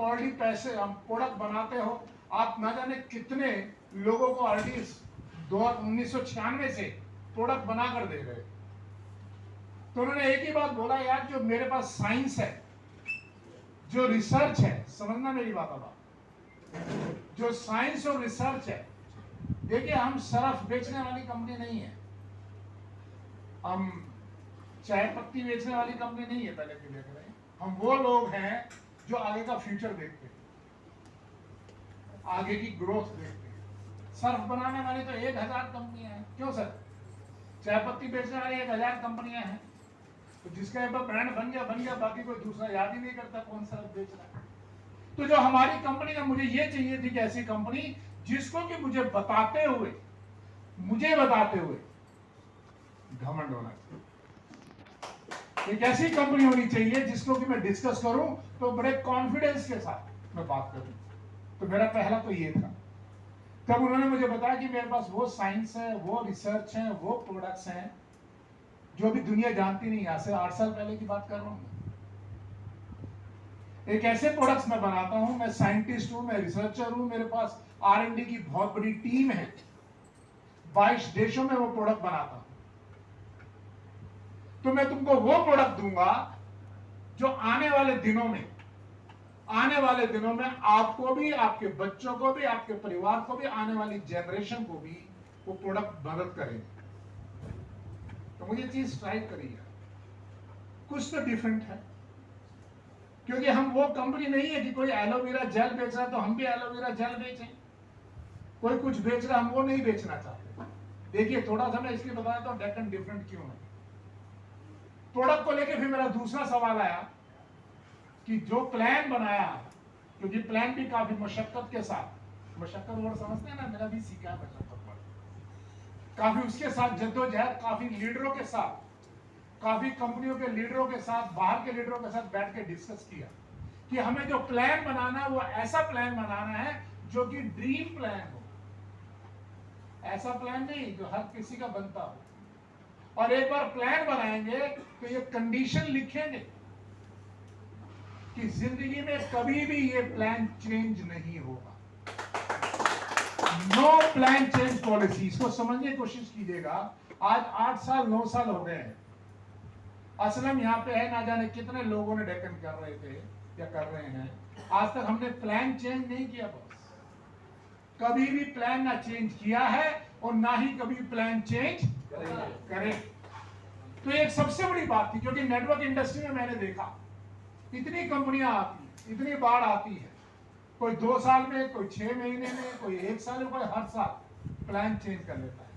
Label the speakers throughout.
Speaker 1: Already पैसे हम product बनाते हो, आप ना जाने कितने लोगों को ऑलरेडी 1996 से प्रोडक्ट बनाकर दे रहे हो। तो उन्होंने एक ही बात बोला, यार जो मेरे पास साइंस है, जो रिसर्च है, समझना मेरी बात अब, जो साइंस और रिसर्च है, देखिए हम सरफ बेचने वाली कंपनी नहीं है, हम चाय पत्ती बेचने वाली कंपनी नहीं है, पहले भी देख रहे हैं। हम वो लोग हैं जो आगे का फ्यूचर देखते हैं, आगे की ग्रोथ देखते हैं। सर्फ बनाने वाली तो 1000 कंपनियां हैं, क्यों सर? चाय पत्ती बेचने वाली 1000 कंपनियां हैं, तो जिसका एक बार ब्रांड बन गया, बाकी कोई दूसरा याद ही नहीं करता कौन सर्फ बेच रहा है। तो जो हमारी कंपनी है, मुझे ये चाहिए थी कि ऐसी कंपनी जिसको कि मुझे बताते हुए घमंड होना चाहिए। एक ऐसी कंपनी होनी चाहिए जिसको कि मैं डिस्कस करूं तो बड़े कॉन्फिडेंस के साथ मैं बात करूं। तो मेरा पहला तो ये था। तब उन्होंने मुझे बताया कि मेरे पास वो साइंस है, वो रिसर्च है, वो प्रोडक्ट्स हैं जो भी दुनिया जानती नहीं। आज से 8 साल पहले की बात कर रहा हूं। एक ऐसे प्रोडक्ट्स मैं बनाता हूं, मैं साइंटिस्ट हूं, मैं रिसर्चर हूं, मेरे पास R&D की बहुत बड़ी टीम है, 22 देशों में वो प्रोडक्ट बनाता हूं। तो मैं तुमको वो प्रोडक्ट दूंगा जो आने वाले दिनों में आपको भी, आपके बच्चों को भी, आपके परिवार को भी, आने वाली जनरेशन को भी वो प्रोडक्ट मदद करेंगे। तो मुझे चीज स्ट्राइक करिए, कुछ तो डिफरेंट है, क्योंकि हम वो कंपनी नहीं है कि कोई एलोवेरा जेल बेच रहा है तो हम भी एलोवेरा जेल बेचें, कोई कुछ बेच रहा, हम वो नहीं बेचना चाहते। देखिए थोड़ा सा मैं इसलिए बताया तो डेकन डिफरेंट क्यों है। प्रोडक्ट को लेके फिर मेरा दूसरा सवाल आया कि जो प्लान बनाया, क्योंकि प्लान भी काफी मशक्कत के साथ, मशक्कत वर्ड समझते हैं ना, मेरा भी सीखा है मशक्कत वर्ड, काफी उसके साथ जद्दोजहद, काफी लीडरों के साथ, काफी कंपनियों के लीडरों के साथ, बाहर के लीडरों के साथ बैठ के डिस्कस किया कि हमें जो प्लान बनाना है वो ऐसा प्लान बनाना है जो कि ड्रीम प्लान हो, ऐसा प्लान नहीं जो हर किसी का बनता हो। और एक बार प्लान बनाएंगे तो ये कंडीशन लिखेंगे कि जिंदगी में कभी भी ये प्लान चेंज नहीं होगा। नो प्लान चेंज पॉलिसी, इसको समझने की कोशिश कीजिएगा। आज 8 साल 9 साल हो गए हैं, असलम यहाँ पे है, ना जाने कितने लोगों ने डेकन कर रहे थे या कर रहे हैं, आज तक हमने प्लान चेंज नहीं किया। बस कभी भी प्लान ना चेंज किया है और ना ही कभी प्लान चेंज करें। तो एक सबसे बड़ी बात थी, क्योंकि नेटवर्क इंडस्ट्री में मैंने देखा इतनी कंपनियां आती, इतनी बाढ़ आती है, कोई 2 साल में, कोई 6 महीने में, कोई 1 साल में, कोई हर साल प्लान चेंज कर लेता है।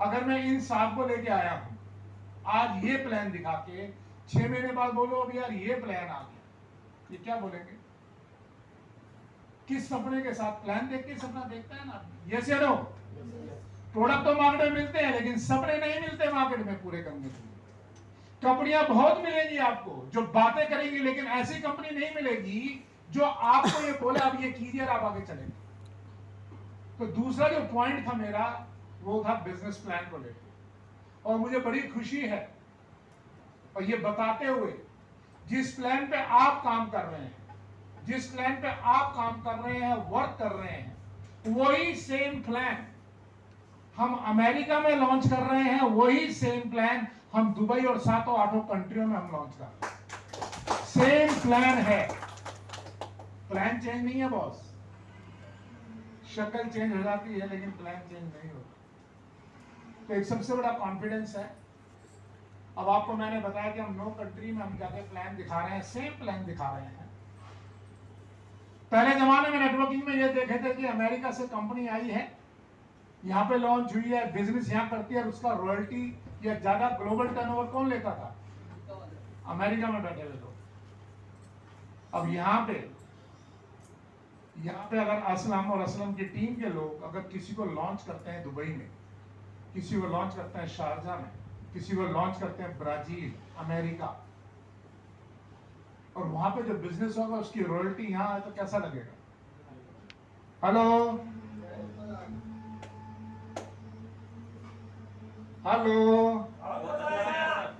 Speaker 1: अगर मैं इन साहब को लेके आया हूं आज ये प्लान दिखा के, 6 महीने बाद बोलो अब यार ये प्लान आ गया, ये क्या बोलेंगे? किस सपने के साथ? प्लान देख के सपना देखता है ना, यस या नो? प्रोडक्ट तो मार्केट में मिलते हैं लेकिन सपने नहीं मिलते मार्केट में पूरे करने के लिए। कंपनियां बहुत मिलेंगी आपको जो बातें करेंगी, लेकिन ऐसी कंपनी नहीं मिलेगी जो आपको ये बोले आप ये कीजिए और आप आगे चलेंगे। तो दूसरा जो पॉइंट था मेरा वो था बिजनेस प्लान को लेकर, और मुझे बड़ी खुशी है और ये बताते हुए, जिस प्लान पे आप काम कर रहे हैं, जिस प्लान पे आप काम कर रहे हैं, वर्क कर रहे हैं, वही सेम प्लान हम अमेरिका में लॉन्च कर रहे हैं, वही सेम प्लान हम दुबई और 7-8 कंट्रियों में हम लॉन्च कर रहे हैं। सेम प्लान है, प्लान चेंज नहीं है बॉस, शक्ल चेंज हो जाती है लेकिन प्लान चेंज नहीं होता। तो एक सबसे बड़ा कॉन्फिडेंस है। अब आपको मैंने बताया कि हम 9 कंट्री में हम जाके प्लान दिखा रहे हैं, सेम प्लान दिखा रहे हैं। पहले जमाने में नेटवर्किंग में ये देखे थे कि अमेरिका से कंपनी आई है, यहाँ पे लॉन्च हुई है, बिजनेस यहाँ करती है, और उसका रॉयल्टी या ज्यादा ग्लोबल टर्नओवर कौन लेता था? अमेरिका में बैठे हुए लोग। अब यहाँ पे अगर असलम और असलम की टीम के लोग अगर किसी को लॉन्च करते हैं दुबई में, किसी को लॉन्च करते हैं शारजा में, किसी को लॉन्च करते हैं ब्राजील, अमेरिका, और वहां पे जो बिजनेस होगा उसकी रॉयल्टी यहाँ है, तो कैसा लगेगा? हेलो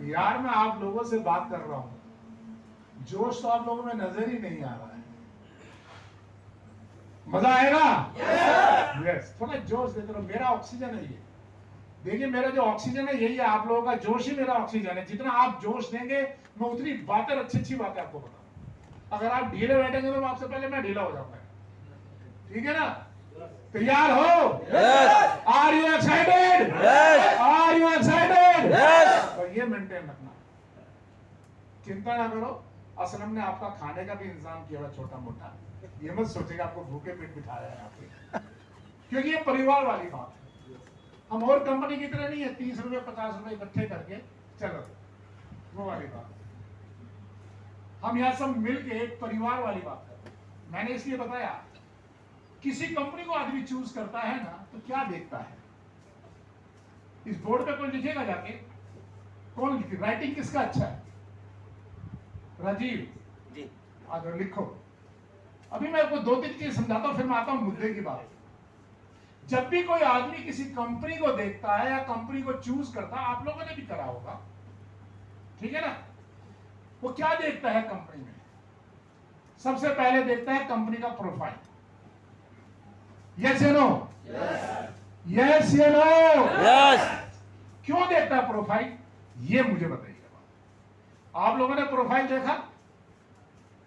Speaker 1: यार, मैं आप लोगों से बात कर रहा हूं, जोश तो आप लोगों में नजर ही नहीं आ रहा है। मजा आएगा? यस। थोड़ा जोश देते रहो, मेरा ऑक्सीजन है ये। देखिए मेरा जो ऑक्सीजन है यही है, आप लोगों का जोश ही मेरा ऑक्सीजन है। जितना आप जोश देंगे मैं उतनी बातें, अच्छी बातें आपको बताऊंगा। अगर आप ढीले बैठेंगे तो आपसे पहले मैं ढीला हो जाऊंगा। ठीक है ना? तैयार हो?
Speaker 2: Yes.
Speaker 1: Are you excited?
Speaker 2: Yes.
Speaker 1: Are you excited?
Speaker 2: Yes.
Speaker 1: तो ये मेंटेन रखना, चिंता ना करो। असलम ने आपका खाने का भी इंतजाम किया हुआ छोटा मोटा, ये मत सोचेगा आपको भूखे पेट बिठाया है यहाँ पे, क्योंकि ये परिवार वाली बात है। हम और कंपनी की तरह नहीं है 30 रुपए 50 रुपए इकट्ठे करके चलो, वो वाली बात। हम यहाँ सब मिलके एक परिवार वाली बात कर रहे हैं। मैंने इसलिए बताया, किसी कंपनी को आदमी चूज करता है ना तो क्या देखता है? इस बोर्ड पे कोई लिखेगा जाके, कौन लिखे? राइटिंग किसका अच्छा है? राजीव
Speaker 2: जी।
Speaker 1: आगे लिखो। अभी मैं आपको 2-3 चीज समझाता हूं, फिर मैं आता हूं मुद्दे की बात। जब भी कोई आदमी किसी कंपनी को देखता है या कंपनी को चूज करता है, आप लोगों ने भी करा होगा, ठीक है ना? वो क्या देखता है कंपनी में? सबसे पहले देखता है कंपनी का प्रोफाइल। यस या नो? यस या नो?
Speaker 2: यस।
Speaker 1: क्यों देखता है प्रोफाइल, ये मुझे बताइएगा। आप लोगों ने प्रोफाइल देखा?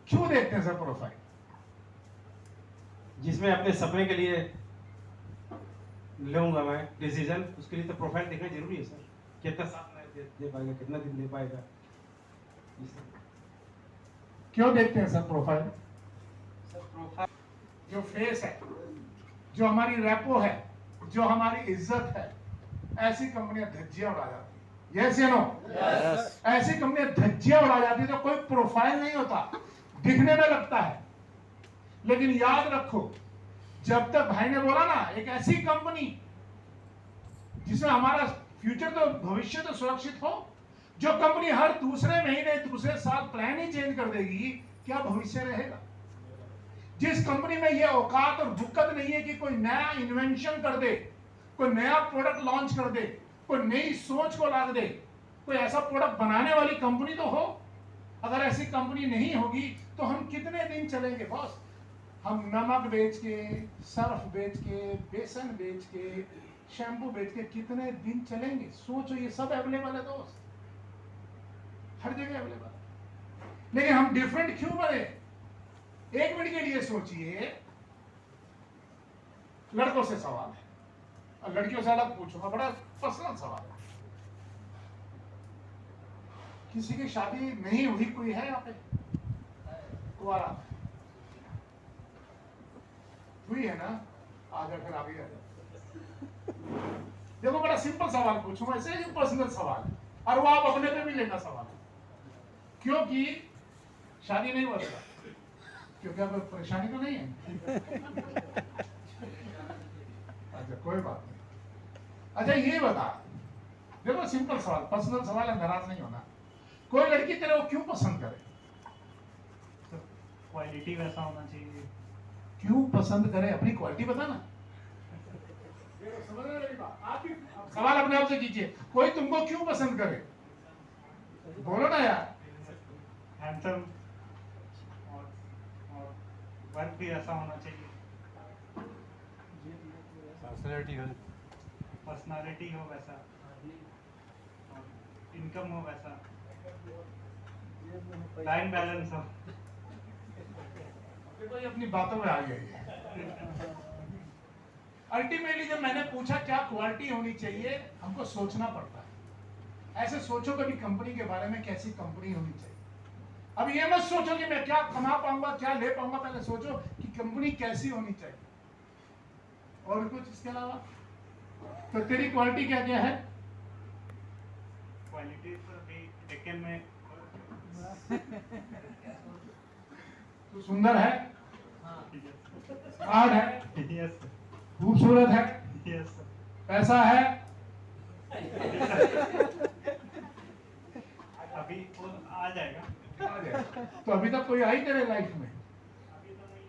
Speaker 1: क्यों देखते हैं सर प्रोफाइल?
Speaker 3: जिसमें अपने सपने के लिए लूंगा मैं डिसीजन, उसके लिए तो प्रोफाइल देखना जरूरी है सर। कितना साथ में दे पाएगा, कितना दिन दे पाएगा।
Speaker 1: क्यों देखते हैं सर प्रोफाइल?
Speaker 3: सर प्रोफाइल
Speaker 1: जो फेस है, जो हमारी रेपो है, जो हमारी इज्जत है, ऐसी कंपनियां धज्जियां उड़ा जाती है। यस या नो?
Speaker 2: यस।
Speaker 1: ऐसी कंपनियां धज्जियां उड़ा जाती है तो कोई प्रोफाइल नहीं होता, दिखने में लगता है। लेकिन याद रखो, जब तक भाई ने बोला ना, एक ऐसी कंपनी जिसमें हमारा फ्यूचर तो, भविष्य तो सुरक्षित हो, जो कंपनी हर दूसरे महीने दूसरे साल प्लान ही चेंज कर देगी, क्या भविष्य रहेगा? जिस कंपनी में यह औकात और बुकत नहीं है कि कोई नया इन्वेंशन कर दे, कोई नया प्रोडक्ट लॉन्च कर दे, कोई नई सोच को ला दे, कोई ऐसा प्रोडक्ट बनाने वाली कंपनी तो हो। अगर ऐसी कंपनी नहीं होगी तो हम कितने दिन चलेंगे बॉस? हम नमक बेच के, सर्फ बेच के, बेसन बेच के, शैम्पू बेच के कितने दिन चलेंगे? सोचो, ये सब अवेलेबल है दोस्त, हर जगह अवेलेबल है। लेकिन हम डिफरेंट क्यों बने? एक मिनट के लिए सोचिए। लड़कों से सवाल है और लड़कियों से अलग पूछूंगा, बड़ा पर्सनल सवाल है। किसी की शादी नहीं हुई कोई है यहाँ पे? कुआरा हुई है ना? आजा फिर आगे आ जाओ। देखो बड़ा सिंपल सवाल पूछूंगा, ऐसे ही पर्सनल सवाल है और वो आप अपने पे भी लेना सवाल है। क्योंकि शादी नहीं हुआ था, क्योंकि अब परेशानी तो नहीं है। अच्छा कोई बात नहीं। अच्छा ये बता, देखो सिंपल सवाल, पर्सनल सवाल है, नाराज नहीं होना। कोई लड़की तेरे को क्यों पसंद करे?
Speaker 4: क्वालिटी वैसा होना चाहिए।
Speaker 1: क्यों पसंद करे? अपनी क्वालिटी बता ना। समझ रहे मेरी बात? आप भी सवाल अपने आप से कीजिए, कोई तुमको क्यों पसंद करे? बोलो ना यार।
Speaker 4: हैंडसम और वर्क भी ऐसा होना चाहिए। पर्सनालिटी हो वैसा, इनकम हो वैसा, टाइम बैलेंस हो।
Speaker 1: कोई अपनी बातों में आ गई है। अल्टीमेटली जब मैंने पूछा क्या क्वालिटी होनी चाहिए, हमको सोचना पड़ता है। ऐसे सोचो कभी कंपनी के बारे में, कैसी कंपनी होनी चाहिए। अब ये मत सोचो कि मैं क्या कमा पाऊंगा, क्या ले पाऊंगा, पहले सोचो कि कंपनी कैसी होनी चाहिए। और कुछ इसके अलावा? तो तेरी क्वालिटी क्या क्या है?
Speaker 4: क्वालिटी तो अभी लेकिन में
Speaker 1: तू सुंदर है, स्मार्ट है,
Speaker 4: यस
Speaker 1: खूबसूरत है,
Speaker 4: यस
Speaker 1: पैसा है,
Speaker 4: अभी वो आ जाएगा।
Speaker 1: आ जाएगा। तो अभी तक कोई आई तेरे लाइफ में?
Speaker 4: अभी तो नहीं।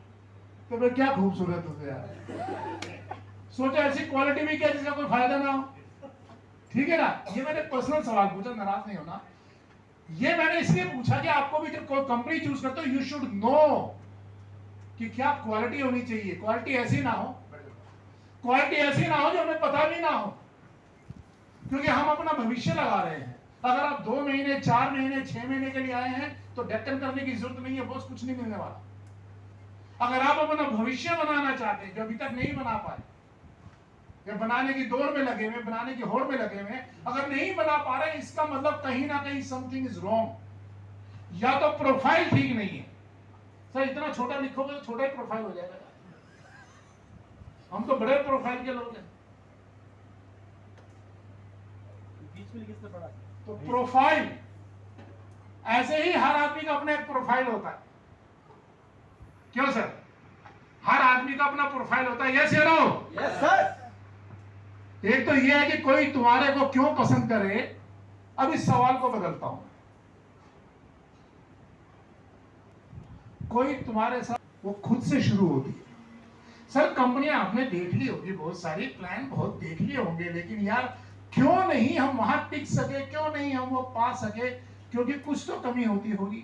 Speaker 1: तो मैं क्या खूबसूरत हूँ यार। सोचा ऐसी क्वालिटी भी क्या जिसका कोई फायदा ना हो। ठीक है ना? ये मैंने पर्सनल सवाल पूछा, नाराज नहीं होना। ये मैंने इसलिए पूछा कि आपको भी जब कोई कंपनी चूज करते हो, यू शुड नो कि क्या क्वालिटी होनी चाहिए। क्वालिटी ऐसी ना हो, क्वालिटी ऐसी ना हो जो हमें पता भी ना हो, क्योंकि हम अपना भविष्य लगा रहे हैं। अगर आप 2 महीने, 4 महीने, 6 महीने के लिए आए हैं तो डेक्कन करने की जरूरत नहीं है, बॉस, कुछ नहीं मिलने वाला। अगर आप अपना भविष्य बनाना चाहते हैं, जो अभी तक नहीं बना पाए, या बनाने की दौड़ में लगे हुए, बनाने की होड़ में लगे हुए, अगर नहीं बना पा रहे, इसका मतलब कहीं ना कहीं समथिंग इज रॉन्ग। या तो प्रोफाइल ठीक नहीं है। सर इतना छोटा लिखोगे तो छोटा ही प्रोफाइल हो जाएगा। हम तो बड़े प्रोफाइल के लोग हैं।
Speaker 3: बीच में किसने पढ़ा?
Speaker 1: तो प्रोफाइल, ऐसे ही हर आदमी का अपना एक प्रोफाइल होता है। क्यों सर? हर आदमी का अपना प्रोफाइल होता है। यस या नो?
Speaker 2: Yes sir.
Speaker 1: एक तो यह है कि कोई तुम्हारे को क्यों पसंद करे। अब इस सवाल को बदलता हूं, कोई तुम्हारे साथ, वो खुद से शुरू होती है। सर कंपनियां आपने देख ली होगी, बहुत सारी प्लान बहुत देख लिए होंगे, लेकिन यार क्यों नहीं हम वहां टिक सके, क्यों नहीं हम वो पा सके? क्योंकि कुछ तो कमी होती होगी।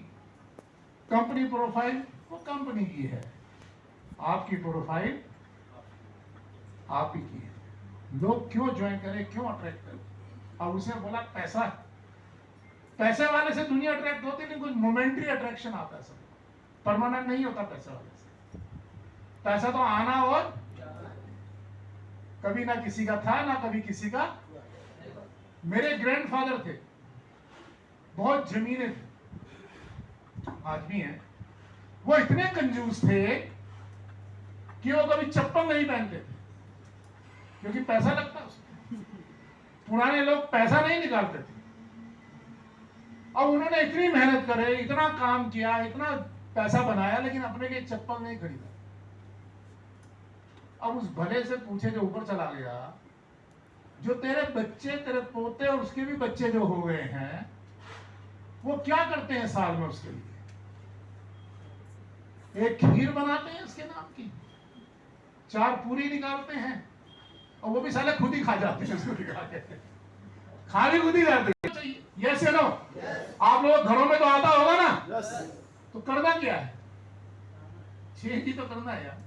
Speaker 1: कंपनी प्रोफाइल वो कंपनी की है, आपकी प्रोफाइल आप ही की है। लोग क्यों ज्वाइन करें, क्यों अट्रैक्ट करें? अब उसे बोला पैसा, पैसे वाले से दुनिया अट्रैक्ट होती नहीं, कुछ मोमेंट्री अट्रैक्शन आता है, सब परमानेंट नहीं होता पैसे वाले से। पैसा तो आना और कभी ना किसी का था ना कभी किसी का। मेरे ग्रैंडफादर थे, बहुत जमीनें थी, आज भी हैं। वो इतने कंजूस थे कि वो कभी चप्पल नहीं पहनते थे, क्योंकि पैसा लगता उसमें। पुराने लोग पैसा नहीं निकालते थे। अब उन्होंने इतनी मेहनत करे, इतना काम किया, इतना पैसा बनाया, लेकिन अपने लिए चप्पल नहीं खरीदा। अब उस भले से पूछे जो ऊपर चला गया, जो तेरे बच्चे, तेरे पोते और उसके भी बच्चे जो हो गए हैं, वो क्या करते हैं साल में उसके लिए? एक खीर बनाते हैं उसके नाम की, 4 पूरी निकालते हैं, और वो भी साले खुद ही खा जाते हैं। उसको खा भी खुद ही जाते हैं। यस या नो? आप लोग घरों में तो आता होगा ना, तो करना क्या है? चेंज ही तो करना है यार,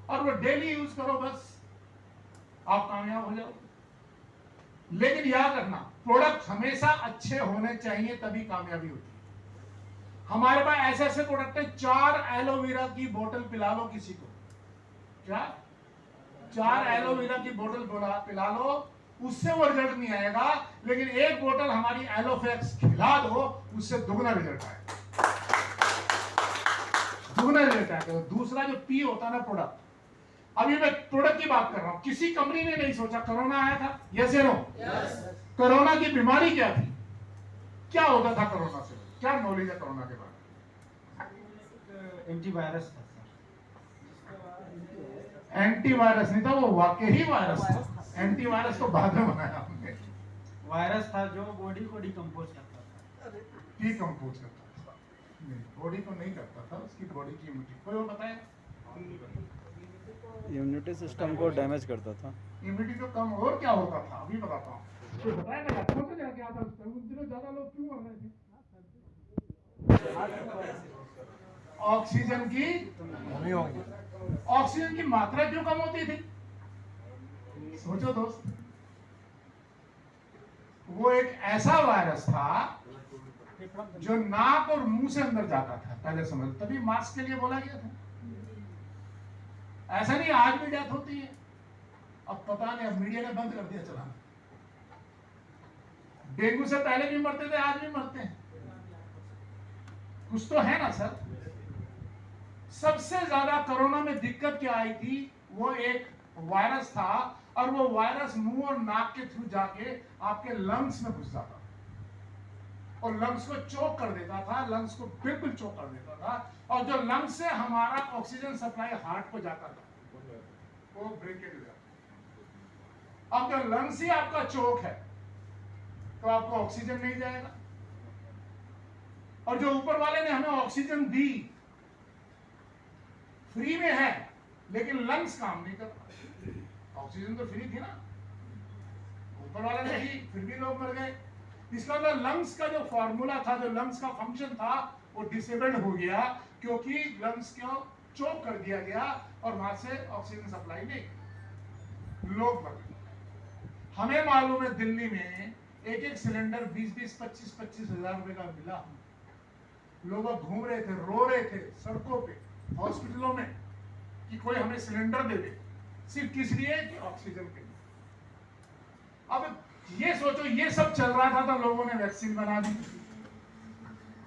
Speaker 1: और वो डेली यूज करो, बस आप कामयाब हो जाओ। लेकिन याद रखना, प्रोडक्ट हमेशा अच्छे होने चाहिए, तभी कामयाबी होती है। हमारे पास ऐसे ऐसे प्रोडक्ट है, 4 एलोवेरा की बोतल पिला लो किसी को, क्या 4 एलोवेरा की बोतल पिला लो, उससे वो रिजल्ट नहीं आएगा। लेकिन एक बोतल हमारी एलोफेक्स खिला दो, उससे दुगना रिजल्ट आएगा, दुगना रिजल्ट आएगा। दूसरा जो पी होता है ना प्रोडक्ट, अभी मैं प्रोडक्ट की बात कर रहा हूं। किसी कंपनी ने नहीं सोचा, कोरोना आया था, यस या नो? कोरोना की बीमारी क्या थी, क्या होता था कोरोना से? क्या नॉलेज है कोरोना के बारे में?
Speaker 3: एंटीवायरस था सर।
Speaker 1: एंटीवायरस नहीं था, वो वाकई वायरस था। एंटीवायरस को बाद में बनाया हमने।
Speaker 3: वायरस था जो बॉडी को डिकम्पोज करता था।
Speaker 1: डिकम्पोज करता था, नहीं बॉडी को नहीं करता था, उसकी बॉडी की इम्यूनिटी। कोई वो बताए?
Speaker 2: इम्यूनिटी सिस्टम को डैमेज करता था।
Speaker 1: इम्यूनिटी तो कम, और क्या होता था अभी बताता हूँ। कोई बताएगा यार, कौन सा जगह क्या था उस पर? उस दिनों ज्यादा लोग क्यों मर रहे थे? ऑक्सीजन की कमी होगी। ऑक्सीजन की मात्रा क्यों कम होती थी? सोचो दोस्त, वो एक ऐसा वायरस था जो नाक और मुंह से अंदर जाता था, पहले समझ, तभी मास्क के लिए बोला गया था। ऐसा नहीं, आज भी डेथ होती है। अब पता नहीं, अब मीडिया ने बंद कर दिया चलाना। डेंगू से पहले भी मरते थे, आज भी मरते हैं। कुछ तो है ना सर। सबसे ज्यादा कोरोना में दिक्कत क्या आई थी? वो एक वायरस था, और वो वायरस मुंह और नाक के थ्रू जाके आपके लंग्स में घुस जाता था, और लंग्स को चोक कर देता था, लंग्स को बिल्कुल चोक कर देता था। और जो लंग्स से हमारा ऑक्सीजन सप्लाई हार्ट को जाता था, वो ब्रेकेज हो जाता। अब जो लंग्स ही आपका चोक है, तो आपको ऑक्सीजन नहीं जाएगा। और जो ऊपर वाले ने हमें ऑक्सीजन दी, फ्री में है, लेकिन लंग्स काम नहीं करता। ऑक्सीजन तो फ्री थी ना, ऊपर वाले ने दी, फिर भी लोग मर गए। इसका मतलब लंग्स का जो फॉर्मूला था, जो लंग्स का फंक्शन था, वो डिसेबल्ड हो गया, क्योंकि लंग्स को चोक कर दिया गया और वहां से ऑक्सीजन सप्लाई नहीं। लोग मर गए। हमें मालूम है दिल्ली में एक एक सिलेंडर 20-20, 25-25 हजार रुपए का मिला। लोग घूम रहे थे, रो रहे थे सड़कों पे, हॉस्पिटलों में कि कोई हमें सिलेंडर दे दे, सिर्फ किस लिए कि ऑक्सीजन के लिए। अब ये सोचो, ये सब चल रहा था तो लोगों ने वैक्सीन बना दी।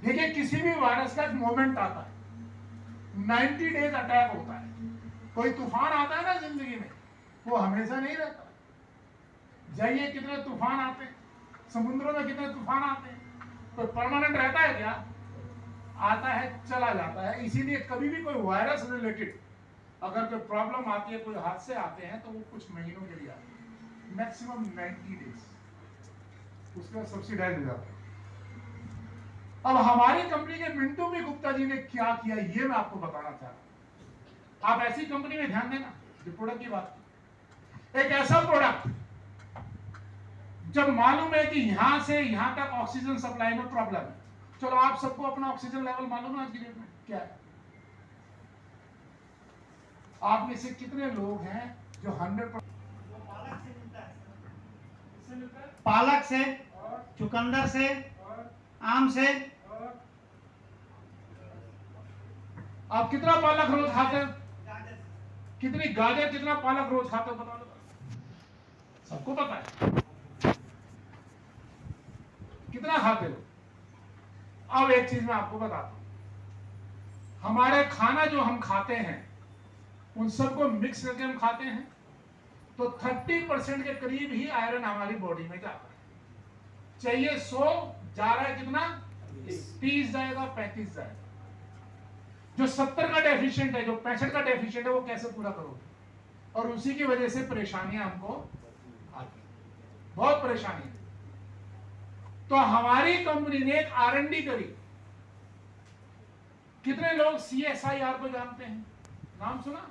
Speaker 1: देखिए किसी भी वायरस का एक मोमेंट आता है, 90 डेज अटैक होता है। कोई तूफान आता है ना जिंदगी में, वो हमेशा नहीं रहता। जाइए कितने तूफान आते हैं, समुद्रों में कितने तूफान आते हैं। कोई परमानेंट रहता है क्या? आता है चला जाता है। इसीलिए कभी भी कोई वायरस रिलेटेड अगर कोई प्रॉब्लम आती है, कोई हादसे आते हैं, तो वो कुछ महीनों के लिए आते हैं, मैक्सिमम 90 डेज, उसका सब्सिडाइज हो जाता है। अब हमारी कंपनी के मिंटू भी गुप्ता जी ने क्या किया, ये मैं आपको बताना चाह रहा हूं। आप ऐसी कंपनी में ध्यान देना, जो प्रोडक्ट की बात की, एक ऐसा प्रोडक्ट जब मालूम है कि यहां से यहां तक ऑक्सीजन सप्लाई में प्रॉब्लम है। चलो आप सबको अपना ऑक्सीजन लेवल मालूम है आज की डेट में क्या है? आप में से कितने लोग हैं जो 100%
Speaker 5: पालक से, चुकंदर से, आम से।
Speaker 1: आप कितना पालक रोज खाते हैं? कितनी गाजर, कितना पालक रोज खाते हो बता दो? सबको पता है कितना खाते हो। अब एक चीज मैं आपको बताता हूं, हमारे खाना जो हम खाते हैं उन सबको मिक्स करके हम खाते हैं, तो 30% के करीब ही आयरन हमारी बॉडी में जाता है। चाहिए 100, जा रहा है कितना? 30 जाएगा, 35 जाएगा। जो 70 का डेफिशिएंट है, जो 65 का डेफिशिएंट है, वो कैसे पूरा करोगे? और उसी की वजह से परेशानियां हमको आती हैं, बहुत परेशानी है। तो हमारी कंपनी ने एक R&D करी। कितने लोग CSIR को जानते हैं? नाम सुना?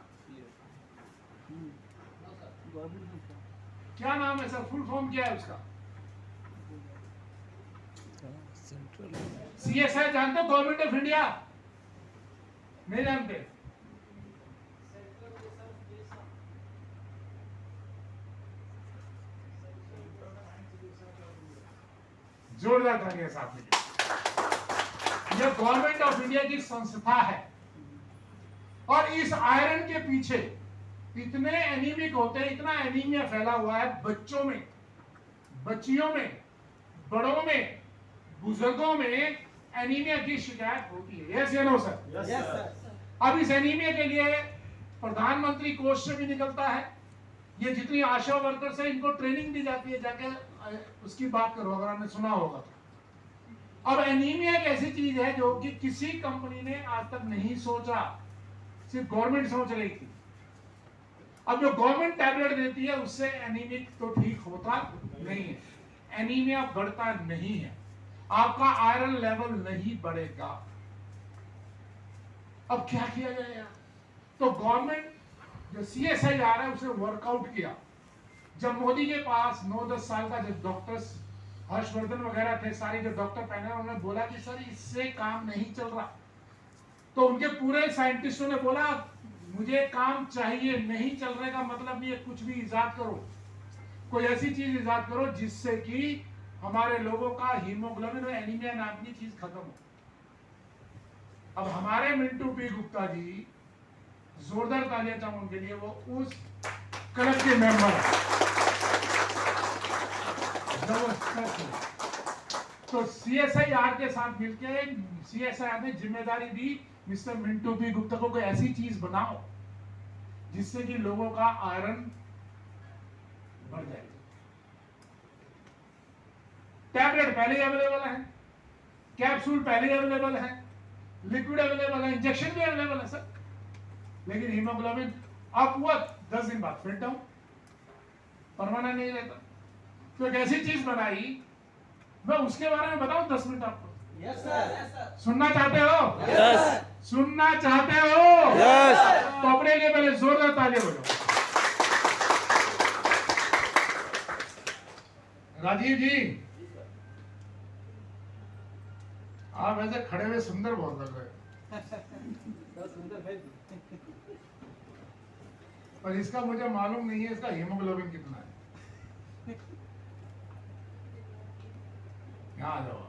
Speaker 1: क्या नाम है सर? फुल फॉर्म क्या है उसका? CSI जानते हो? Government of India? नहीं जानते? जोरदार तालियां साथ में। यह गवर्नमेंट ऑफ इंडिया की संस्था है और इस आयरन के पीछे इतने एनीमिक होते हैं, इतना एनीमिया फैला हुआ है बच्चों में, बच्चियों में, बड़ों में, बुजुर्गों में एनीमिया की शिकायत होती है। यस या नो सर?
Speaker 5: Yes sir.
Speaker 1: अब इस एनीमिया के लिए प्रधानमंत्री कोष से भी निकलता है। ये जितनी आशा वर्कर्स है इनको ट्रेनिंग दी जाती है, जाके उसकी बात करो अगर आपने सुना होगा तो। अब एनीमिया एक ऐसी चीज है जो कि किसी कंपनी ने आज तक नहीं सोचा, सिर्फ गवर्नमेंट सोच रही थी। अब जो गवर्नमेंट टैबलेट देती है उससे एनीमिक तो ठीक होता नहीं है, एनीमिया बढ़ता नहीं है, आपका आयरन लेवल नहीं बढ़ेगा। अब क्या किया जाए यार? तो गवर्नमेंट जो CSIR है उसे वर्कआउट किया। जब मोदी के पास 9-10 साल का जब डॉक्टर्स हर्षवर्धन वगैरह थे, सारे जो डॉक्टर पैनल, उन्होंने बोला कि सर इससे काम नहीं चल रहा, तो उनके पूरे साइंटिस्टों ने बोला मुझे काम चाहिए, नहीं चल रहे का मतलब नहीं है, कुछ भी इजाद करो, कोई ऐसी चीज इजाद करो जिससे कि हमारे लोगों का हीमोग्लोबिन और एनीमिया नाम की चीज खत्म हो। अब हमारे मिंटू पी गुप्ता जी, जोरदार तालियां चाहूं उनके लिए, वो उस क्लब के मेंबर है। तो CSIR के साथ मिलकर CSIR ने जिम्मेदारी दी, मिस्टर मिंटू पी गुप्ता को कोई ऐसी चीज बनाओ जिससे कि लोगों का आयरन बढ़ जाए। टैबलेट पहले अवेलेबल है, कैप्सूल पहले अवेलेबल है, लिक्विड अवेलेबल है, इंजेक्शन भी अवेलेबल है सर, लेकिन हीमोग्लोबिन अप हुआ 10 दिन बाद फिर डाउन, परमानेंट नहीं रहता। तो एक ऐसी चीज बनाई, मैं उसके बारे में बताऊं 10 मिनट आपको?
Speaker 5: Yes sir.
Speaker 1: सुनना चाहते हो?
Speaker 2: यस।
Speaker 1: सुनना चाहते हो?
Speaker 2: यस।
Speaker 1: तो अपने लिए पहले जोरदार तालियां बजाओ। राजीव जी, आप ऐसे खड़े हुए सुंदर बहुत लग रहे हैं। पर इसका मुझे मालूम नहीं है इसका हीमोग्लोबिन कितना है। यहाँ आ जाओ।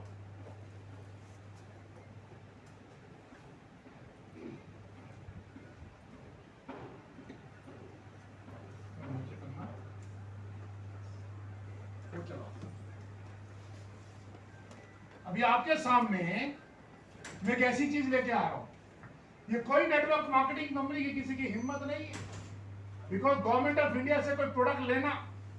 Speaker 1: नीचे करना। वो चलो। अभी आपके सामने मैं एक ऐसी चीज लेके आ रहा हूं, ये कोई नेटवर्क मार्केटिंग कंपनी की किसी की हिम्मत नहीं है। बिकॉज गवर्नमेंट ऑफ इंडिया से कोई प्रोडक्ट लेना,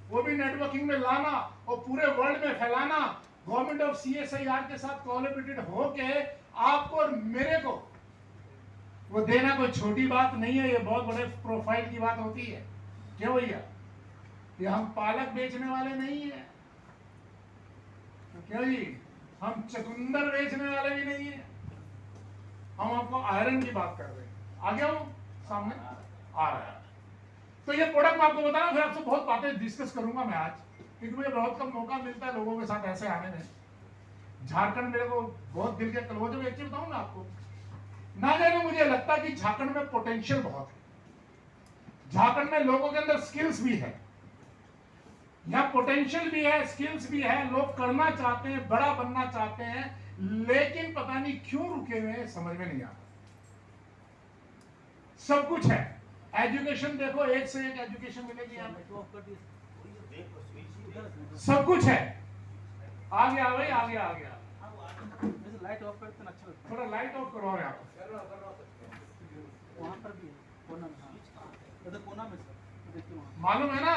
Speaker 1: वो भी नेटवर्किंग में लाना और पूरे वर्ल्ड में फैलाना, गवर्नमेंट ऑफ CSIR के साथ कोलैबोरेटेड होके आपको और मेरे को वो देना कोई छोटी बात नहीं है। ये बहुत बड़े प्रोफाइल की बात होती है। क्यों भैया? ये हम पालक बेचने वाले नहीं है। क्यों जी? हम चुकंदर बेचने वाले भी नहीं है। हम आपको आयरन की बात कर रहे हैं। आ गया हूं सामने आ रहा है। तो ये प्रोडक्ट मैं आपको बता रहा हूं, फिर आपसे बहुत बातें डिस्कस करूंगा मैं आज, क्योंकि मुझे बहुत कम मौका मिलता है लोगों के साथ ऐसे आने में। झारखंड मेरे को बहुत दिल के क्लोज है। एक चीज बताऊं मैं आपको, ना जाने मुझे लगता है कि झारखंड में पोटेंशियल बहुत है। झारखंड में लोगों के अंदर स्किल्स भी है, यहाँ पोटेंशियल भी है, स्किल्स भी है, लोग करना चाहते हैं, बड़ा बनना चाहते हैं, लेकिन पता नहीं क्यों रुके हुए हैं, समझ में नहीं आता। सब कुछ है, एजुकेशन देखो, एक से एक एजुकेशन मिलेगी यहाँ पे, सब कुछ है। आ गया भाई, आ गया, आ गया।
Speaker 2: लाइट ऑफ करते ना अच्छा लगता
Speaker 1: थोड़ा लाइट ऑफ करो यहाँ पे।
Speaker 2: है। वहाँ पर भी है कोना में, हाँ। कोना में सर, देखिए वहाँ।
Speaker 1: मालूम है ना